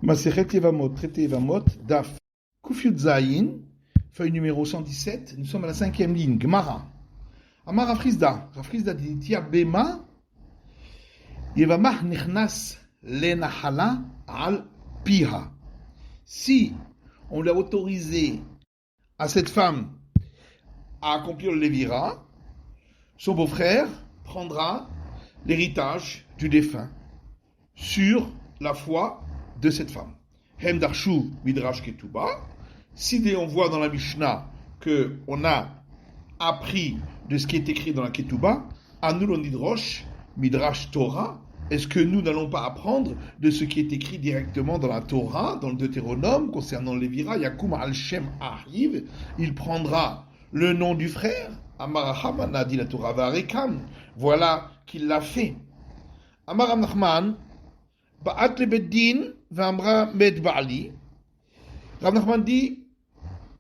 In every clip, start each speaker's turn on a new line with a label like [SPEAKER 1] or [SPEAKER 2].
[SPEAKER 1] Masechet Yevamot, traité Yevamot, Daf Kufyut Zayin, feuille numéro 117, nous sommes à la 5e ligne, Gemara. Amar Rafrizda dit, Tia Bema, Yevamah Nichnas Lenahala al Piha. Si on l'a autorisé à cette femme à accomplir le Lévira, son beau-frère prendra l'héritage du défunt sur la foi de cette femme. Hem darshu midrash ketuba. Si on voit dans la Mishnah que on a appris de ce qui est écrit dans la ketuba, anul nidrosh midrash Torah. Est-ce que nous n'allons pas apprendre de ce qui est écrit directement dans la Torah, dans le Deutéronome, concernant Lévira, Yakum al-Shem Ahiv, il prendra le nom du frère, Amaraham, a dit la Torah, Varekam, voilà qu'il l'a fait. Amaram Nachman, Ba'at le Beddin, Vamra Med Ba'ali. Rav Nachman dit,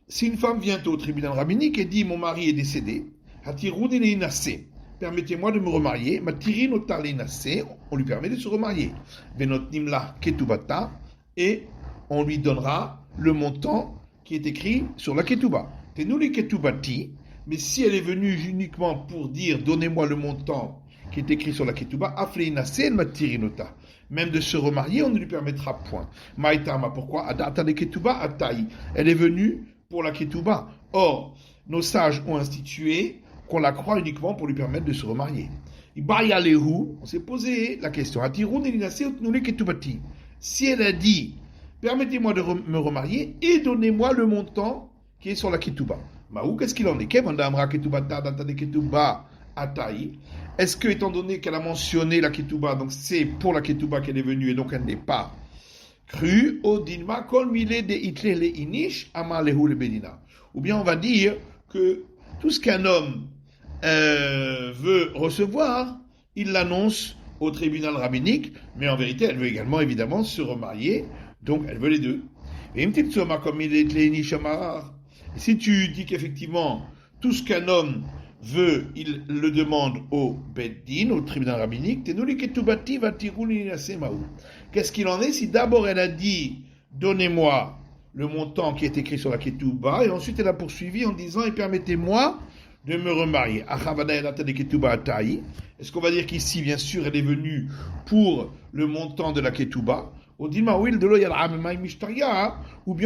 [SPEAKER 1] si une femme vient au tribunal rabbinique et dit, mon mari est décédé, Hatirun il nassé. Permettez-moi de me remarier. Matirin otarli nassé, on lui permet de se remarier. Venot nimla ketubata, et on lui donnera le montant qui est écrit sur la ketuba. Tenuli ketubati, mais si elle est venue uniquement pour dire donnez-moi le montant qui est écrit sur la ketuba, aflei nassé matirinota. Même de se remarier, on ne lui permettra point. Maïtama, pourquoi? Adata de ketuba atai. Elle est venue pour la ketuba. Or, nos sages ont institué qu'on la croit uniquement pour lui permettre de se remarier. On s'est posé la question. Si elle a dit, permettez-moi de me remarier et donnez-moi le montant qui est sur la ketuba. Qu'est-ce qu'il en est? Est-ce que, étant donné qu'elle a mentionné la ketuba, donc c'est pour la ketuba qu'elle est venue et donc elle n'est pas crue, ou bien on va dire que tout ce qu'un homme veut recevoir, il l'annonce au tribunal rabbinique, mais en vérité, elle veut également, évidemment, se remarier, donc elle veut les deux. Et si tu dis qu'effectivement, tout ce qu'un homme veut, il le demande au Beddin, au tribunal rabbinique, qu'est-ce qu'il en est si d'abord elle a dit, donnez-moi le montant qui est écrit sur la ketuba, et ensuite elle a poursuivi en disant, et permettez-moi de me remarier. Est-ce qu'on va dire qu'ici, bien sûr, elle est venue pour le montant de la ketuba? Ou bien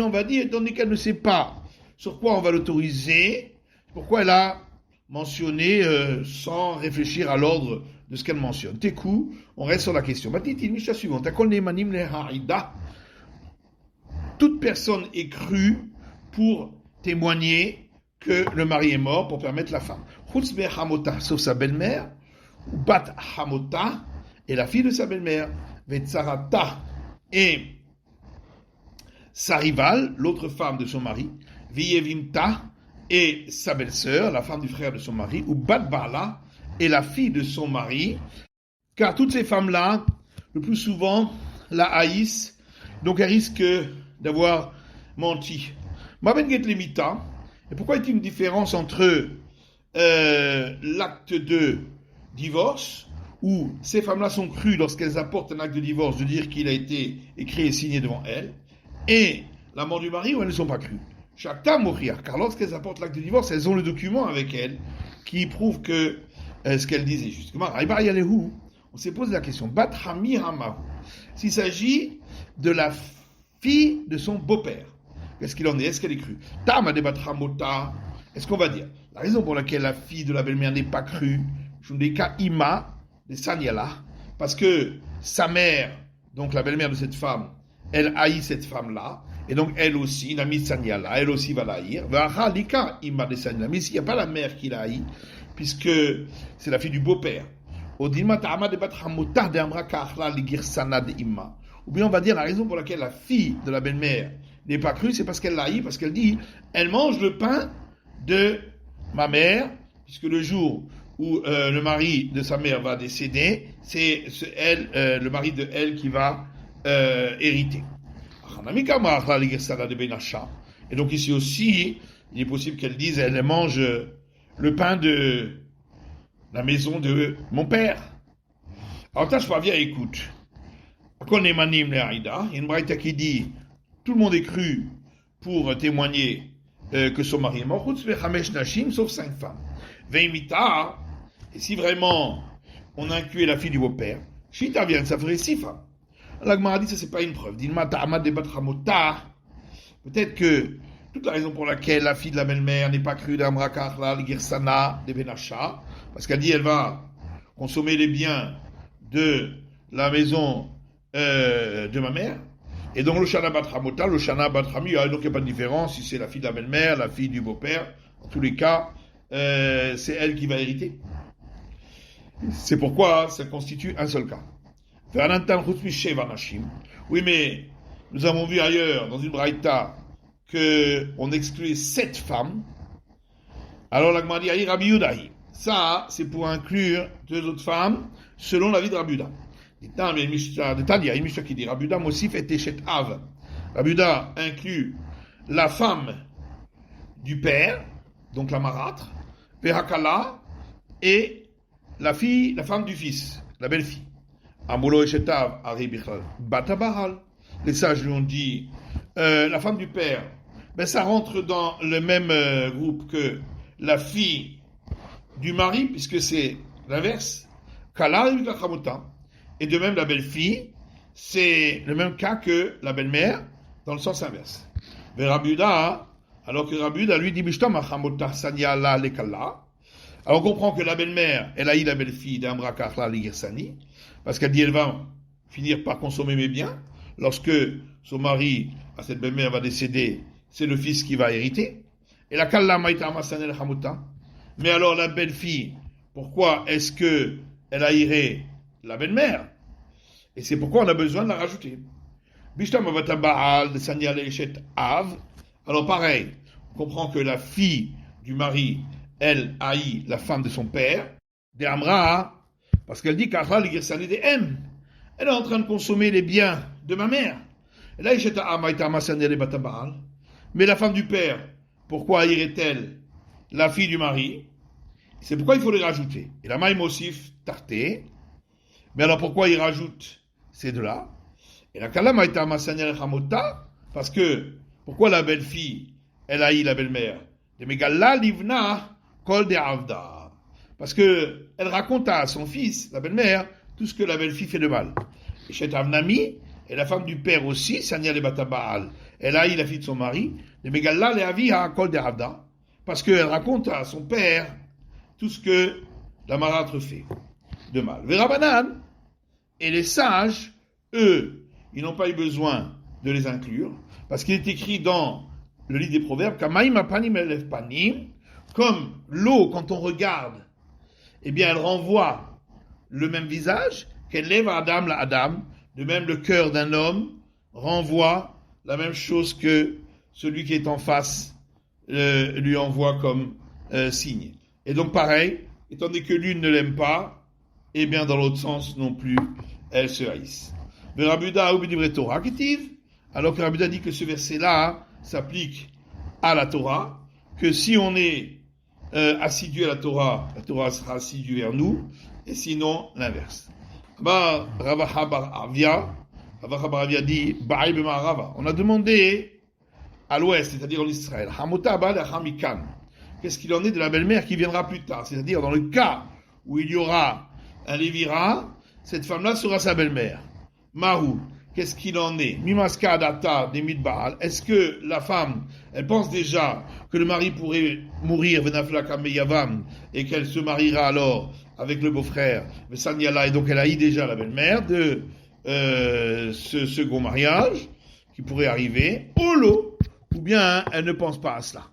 [SPEAKER 1] on va dire, étant donné qu'elle ne sait pas sur quoi on va l'autoriser, pourquoi elle a mentionné sans réfléchir à l'ordre de ce qu'elle mentionne. Tekou, on reste sur la question. Mishnah suivante. Toute personne est crue pour témoigner que le mari est mort pour permettre la femme. Sauf sa belle-mère, ou Bat Hamota, et la fille de sa belle-mère, Vetsarata, et sa rivale, l'autre femme de son mari, Viyevimta, et sa belle-sœur, la femme du frère de son mari, ou Bat Bala, et la fille de son mari, car toutes ces femmes-là, le plus souvent, la haïssent, donc elles risquent d'avoir menti. Maben Get Lemita. Et pourquoi est-il une différence entre l'acte de divorce, où ces femmes-là sont crues lorsqu'elles apportent un acte de divorce, de dire qu'il a été écrit et signé devant elles, et la mort du mari, où elles ne sont pas crues? Chacta mourir, car lorsqu'elles apportent l'acte de divorce, elles ont le document avec elles qui prouve que ce qu'elles disaient justement. On s'est posé la question. Batrami Hamahu. S'il s'agit de la fille de son beau-père. Qu'est-ce qu'il en est? Est-ce qu'elle est crue? Tama de Batramota. Est-ce qu'on va dire? La raison pour laquelle la fille de la belle-mère n'est pas crue, Shundeka Ima de Sanyala, parce que sa mère, donc la belle-mère de cette femme, elle haït cette femme-là, et donc elle aussi, Nami Sanyala, elle aussi va la haïr. Vahalika Ima de Sanyala. Mais s'il n'y a pas la mère qui la haït, puisque c'est la fille du beau-père. Odima Tama de Batramota de Amra Kahla Ligirsana de Ima. Ou bien on va dire la raison pour laquelle la fille de la belle-mère n'est pas crue, c'est parce qu'elle l'haït, parce qu'elle dit, elle mange le pain de ma mère, puisque le jour où le mari de sa mère va décéder, c'est elle, le mari de elle qui va hériter. Et donc ici aussi, il est possible qu'elle dise, elle mange le pain de la maison de mon père. Alors Tashpavia écoute. Konemanim le Aïda. Il y a une braïta qui dit tout le monde est cru pour témoigner que son mari est mort. Sauf 5 femmes. Veimita. Et si vraiment on a inclus la fille du beau-père, Shita vient, ça ferait 6 femmes. La Gemara dit ça c'est pas une preuve. Peut-être que toute la raison pour laquelle la fille de la belle-mère n'est pas crue d'Amra Karla, l'Igirsana, des Benacha, parce qu'elle dit elle va consommer les biens de la maison de ma mère, et donc le Shana Batramota, le Shana Batrami, donc il n'y a pas de différence si c'est la fille de la belle-mère, la fille du beau-père, en tous les cas, c'est elle qui va hériter. C'est pourquoi ça constitue un seul cas. Oui, mais nous avons vu ailleurs, dans une braïta, qu'on excluait 7 femmes. Alors la Gemara dit Rabbi Yudahi. Ça, c'est pour inclure 2 autres femmes, selon l'avis de Rabbi Yuda. Il y a une Mishnah qui dit Rabbi Yuda Mosif et Teshet Av. Rabbi Yuda inclut la femme du père, donc la marâtre, Vehakala, et la femme du fils, la belle-fille. Amulo et Shetav, Ari Bichal, Batabahal. Les sages lui ont dit, la femme du père, ça rentre dans le même groupe que la fille du mari, puisque c'est l'inverse. Kala et de même la belle-fille, c'est le même cas que la belle-mère, dans le sens inverse. Mais Rabbi Yuda, alors que Rabbi Yuda lui dit, alors on comprend que la belle-mère, elle a eu la belle-fille d'Amra Karla Ligirsani, parce qu'elle dit elle va finir par consommer mes biens. Lorsque son mari, à cette belle-mère, va décéder, c'est le fils qui va hériter. Et la Kalla Maïta Masanel Hamuta. Mais alors la belle-fille, pourquoi est-ce que elle haïrait la belle-mère? Et c'est pourquoi on a besoin de la rajouter. Bishtam Avata Baal de Sanyal Eshet Av. Alors pareil, on comprend que la fille du mari, elle haït la femme de son père, de Amra, parce qu'elle dit qu'Achla l'Igirsani de M. Elle est en train de consommer les biens de ma mère. Et là, mais la femme du père, pourquoi haïrait-elle la fille du mari? C'est pourquoi il faut les rajouter. Et la Maïm Osif Tarté. Mais alors pourquoi il rajoute ces deux-là? Et la Kala Maïta Masanel Hamota, parce que pourquoi la belle-fille, elle haït la belle-mère? De Megalla Livna Kol de Avda. Parce que elle raconte à son fils, la belle-mère, tout ce que la belle-fille fait de mal. Et Chet Avnami, et la femme du père aussi, Sanya le Batabaal, elle haït la fille de son mari, de Megalla le Aviha Kol de Avda. Parce qu'elle raconte à son père tout ce que la marâtre fait de mal. Verabanan, et les sages, eux, ils n'ont pas eu besoin de les inclure, parce qu'il est écrit dans le livre des Proverbes, Kamaim apanim elef panim, comme l'eau, quand on regarde, eh bien, elle renvoie le même visage, qu'elle lève à Adam la Adam, de même le cœur d'un homme renvoie la même chose que celui qui est en face lui envoie comme signe. Et donc pareil, étant donné que l'une ne l'aime pas, eh bien dans l'autre sens non plus, elles se haïssent. Alors que Rabbi Yuda dit que ce verset-là s'applique à la Torah, que si on est assidu à la Torah sera assidue vers nous, et sinon l'inverse. Rava Bar Avia dit, on a demandé à l'ouest, c'est-à-dire en Israël, qu'est-ce qu'il en est de la belle-mère qui viendra plus tard? C'est-à-dire dans le cas où il y aura un lévira, cette femme-là sera sa belle-mère. Mahou, qu'est-ce qu'il en est? Mimaska data des Baal. Est-ce que la femme, elle pense déjà que le mari pourrait mourir, et qu'elle se mariera alors avec le beau-frère, et donc elle haït déjà la belle-mère de ce second mariage qui pourrait arriver, ou bien elle ne pense pas à cela.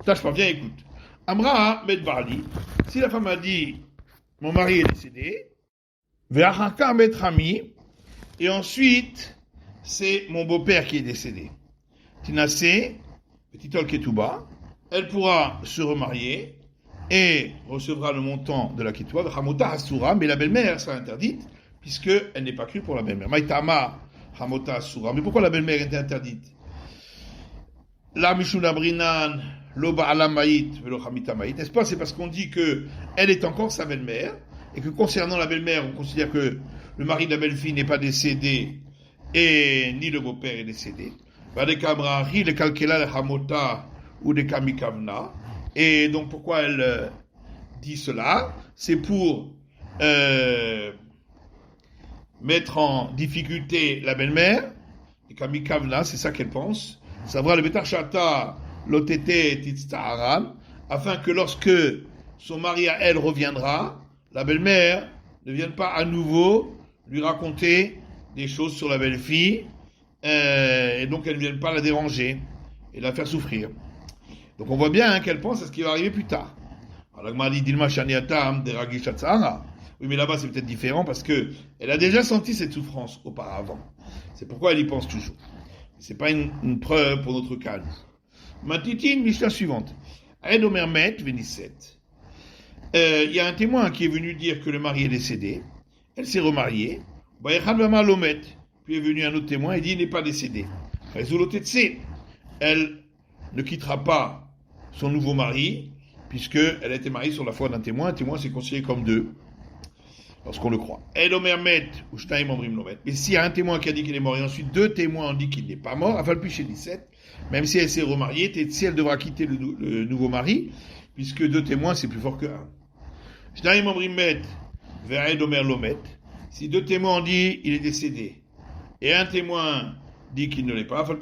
[SPEAKER 1] Tâche pas, viens, écoute. Amra Medbarli, si la femme a dit, mon mari est décédé, Ve'achaka Metrami, et ensuite, c'est mon beau-père qui est décédé. Tinasé, petit Ketouba, elle pourra se remarier et recevra le montant de la Ketouba, Hamota Hasura, mais la belle-mère sera interdite, puisqu'elle n'est pas crue pour la belle-mère. Maïtama Hamota Hasura. Mais pourquoi la belle-mère est interdite? La Mishuna Brinan, Loba Alamaït, Velo Hamitamaït. N'est-ce pas? C'est parce qu'on dit que elle est encore sa belle-mère, et que concernant la belle-mère, on considère que le mari de la belle-fille n'est pas décédé et ni le beau-père est décédé. Le kalkela le hamota ou de kamikavna. Et donc pourquoi elle dit cela? C'est pour mettre en difficulté la belle-mère. Et kamikavna, c'est ça qu'elle pense. Savoir le betachata lotete titstaharan, afin que lorsque son mari à elle reviendra, la belle-mère ne vienne pas à nouveau lui raconter des choses sur la belle-fille, et donc elle ne vienne pas la déranger et la faire souffrir. Donc on voit bien qu'elle pense à ce qui va arriver plus tard. Alors m'a dit Dilma Shaniatam Deragishat Sahara. Oui, mais là-bas c'est peut-être différent parce que elle a déjà senti cette souffrance auparavant. C'est pourquoi elle y pense toujours. C'est pas une preuve pour notre cas. Matitine, Mishnah suivante. Aed Omer Met Venisset. Il y a un témoin qui est venu dire que le mari est décédé. Elle s'est remariée. Puis est venu un autre témoin et dit il n'est pas décédé. Elle ne quittera pas son nouveau mari, puisqu'elle a été mariée sur la foi d'un témoin. Un témoin, c'est considéré comme deux, lorsqu'on le croit. Mais s'il y a un témoin qui a dit qu'il est mort, et ensuite deux témoins ont dit qu'il n'est pas mort, même si elle s'est remariée, si elle devra quitter le nouveau mari, puisque deux témoins, c'est plus fort que un. Si deux témoins ont dit il est décédé, et un témoin dit qu'il ne l'est pas, même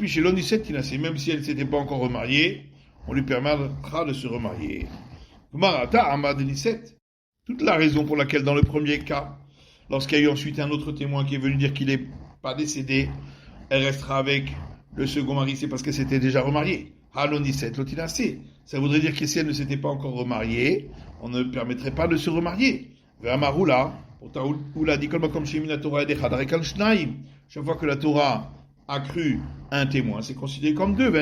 [SPEAKER 1] si elle ne s'était pas encore remariée, on lui permettra de se remarier. Toute la raison pour laquelle dans le premier cas, lorsqu'il y a eu ensuite un autre témoin qui est venu dire qu'il n'est pas décédé, elle restera avec le second mari, c'est parce qu'elle s'était déjà remariée. Ça voudrait dire que si elle ne s'était pas encore remariée, on ne permettrait pas de se remarier. Chaque fois que la Torah a cru un témoin, c'est considéré comme deux.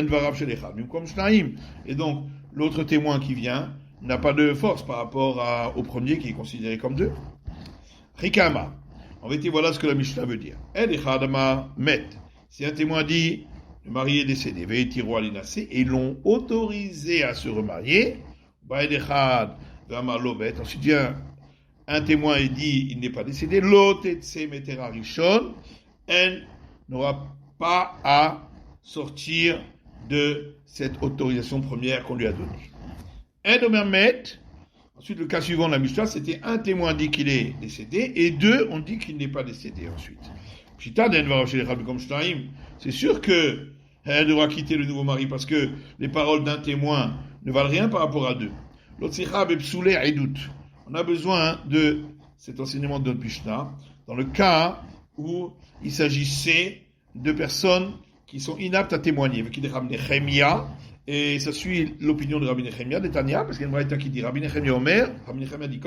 [SPEAKER 1] Et donc, l'autre témoin qui vient n'a pas de force par rapport au premier qui est considéré comme deux. Rikama. En vérité, voilà ce que la Mishnah veut dire. Si un témoin dit le mari est décédé, et ils l'ont autorisé à se remarier, ensuite vient un témoin et dit il n'est pas décédé, elle n'aura pas à sortir de cette autorisation première qu'on lui a donnée. Ensuite, le cas suivant de la Mishnah, c'était un témoin dit qu'il est décédé et deux ont dit qu'il n'est pas décédé ensuite. C'est sûr que elle devra quitter le nouveau mari parce que les paroles d'un témoin ne valent rien par rapport à deux. On a besoin de cet enseignement de notre Mishnah dans le cas où il s'agissait de personnes qui sont inaptes à témoigner. Et ça suit l'opinion de Rabbi Nechemia, de Tania, parce qu'il y a une braïta qui dit Rabbi Nechemia Omer, Rabbi Nechemia dit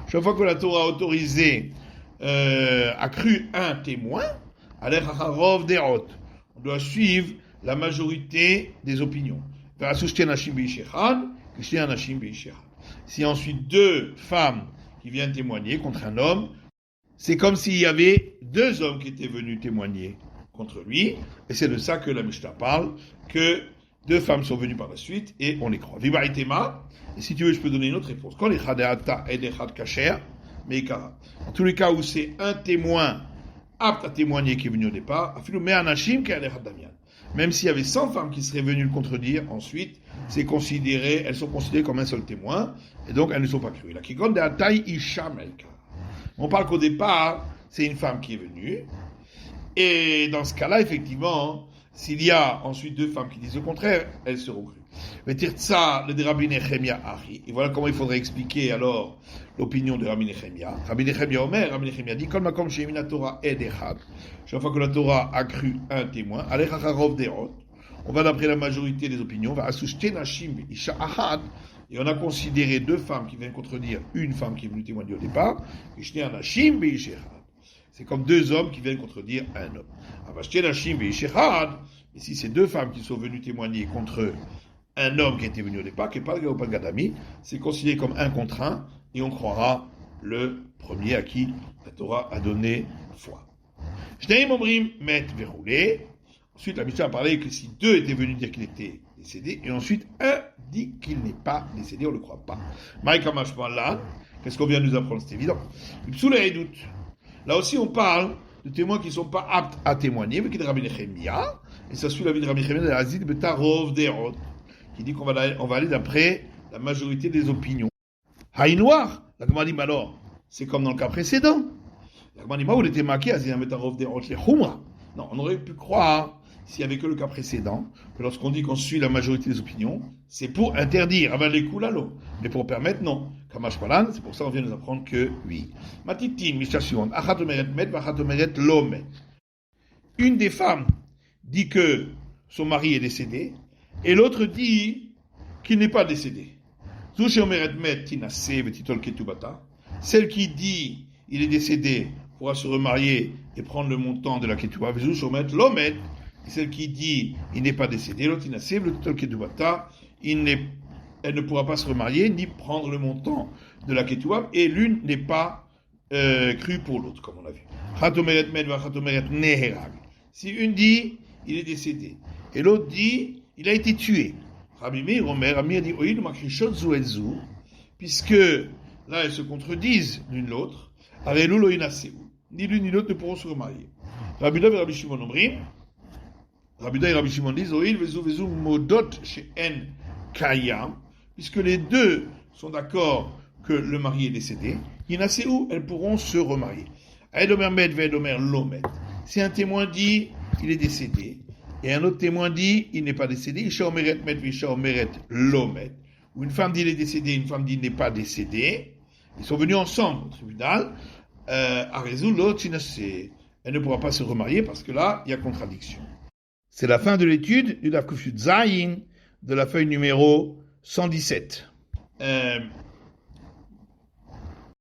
[SPEAKER 1] chaque fois que la Torah a autorisé, a cru un témoin, on doit suivre la majorité des opinions. Si ensuite deux femmes qui viennent témoigner contre un homme, c'est comme s'il y avait deux hommes qui étaient venus témoigner contre lui, et c'est de ça que la Mishnah parle, que deux femmes sont venues par la suite, et on les croit. Et si tu veux, je peux donner une autre réponse. Quand les chadeata et les chad kacher, mais en tous les cas où c'est un témoin apte à témoigner qui est venu au départ, même s'il y avait 100 femmes qui seraient venues le contredire, ensuite, elles sont considérées comme un seul témoin, et donc elles ne sont pas crues. On parle qu'au départ, c'est une femme qui est venue, et dans ce cas-là, effectivement, s'il y a ensuite deux femmes qui disent le contraire, elles seront crues. Mais Tirtsa, le Rabbi Nechemia Ari, et voilà comment il faudrait expliquer alors l'opinion de Rabbi Nechemia. Rabbi Nechemia Omer, Rabbi Nechemia dit, Kol makom she'emina Torah ed echad. Chaque fois que la Torah a cru un témoin, alechacharov derot, on va d'après la majorité des opinions, va asushte nashim isha ahad, et on a considéré deux femmes qui viennent contredire une femme qui est venue témoigner au départ, ishte nashim beish echad. C'est comme deux hommes qui viennent contredire un homme. Et si c'est deux femmes qui sont venues témoigner contre un homme qui était venu au départ, c'est considéré comme un contre un, et on croira le premier à qui la Torah a donné foi. Ensuite, la Mishnah a parlé que si deux étaient venus dire qu'il était décédé, et ensuite un dit qu'il n'est pas décédé, on ne le croit pas. Qu'est-ce qu'on vient de nous apprendre? C'est évident. doute. Là aussi, on parle de témoins qui ne sont pas aptes à témoigner, mais qui est de Rabbi Nechemia, et ça suit l'avis de Rabbi Nechemia de l'Azid Betarov Derot, qui dit qu'on va aller d'après la majorité des opinions. Haïnoir, la Gemara dit, alors, c'est comme dans le cas précédent. La Gemara dit, où il était marqué, Azid Betarov Derot, les Humra. Non, on aurait pu croire, s'il n'y avait que le cas précédent, que lorsqu'on dit qu'on suit la majorité des opinions, c'est pour interdire, avant les coups l'eau. Mais pour permettre, non. Kamash Palan, c'est pour ça qu'on vient nous apprendre que oui. Matitin, Mishnah suivante, Achat omeret met, vachat omeret lo met. Une des femmes dit que son mari est décédé, et l'autre dit qu'il n'est pas décédé. Zouche omeret met, tinase, vetitol ketubata. Celle qui dit il est décédé pourra se remarier et prendre le montant de la ketubah. Zouche omeret lo met. Celle qui dit il n'est pas décédé, l'autre tinase, vetitol ketubata. Elle ne pourra pas se remarier ni prendre le montant de la ketouab, et l'une n'est pas crue pour l'autre, comme on l'a vu. Si une dit il est décédé, et l'autre dit il a été tué. Rabbi Meir dit puisque là elles se contredisent l'une l'autre, ni l'une ni l'autre ne pourront se remarier. Rabbi Dav et Rabbi Shimon et Rabbi Shimon disent modot she'en kayam, puisque les deux sont d'accord que le mari est décédé, elles pourront se remarier. Si un témoin dit il est décédé, et un autre témoin dit il n'est pas décédé, ou une femme dit il est décédé, une femme dit il n'est pas décédé, ils sont venus ensemble au tribunal, à résoudre l'autre, elle ne pourra pas se remarier parce que là, il y a contradiction. C'est la fin de l'étude du Daf Kuf Yud Zayin, de la feuille numéro 117.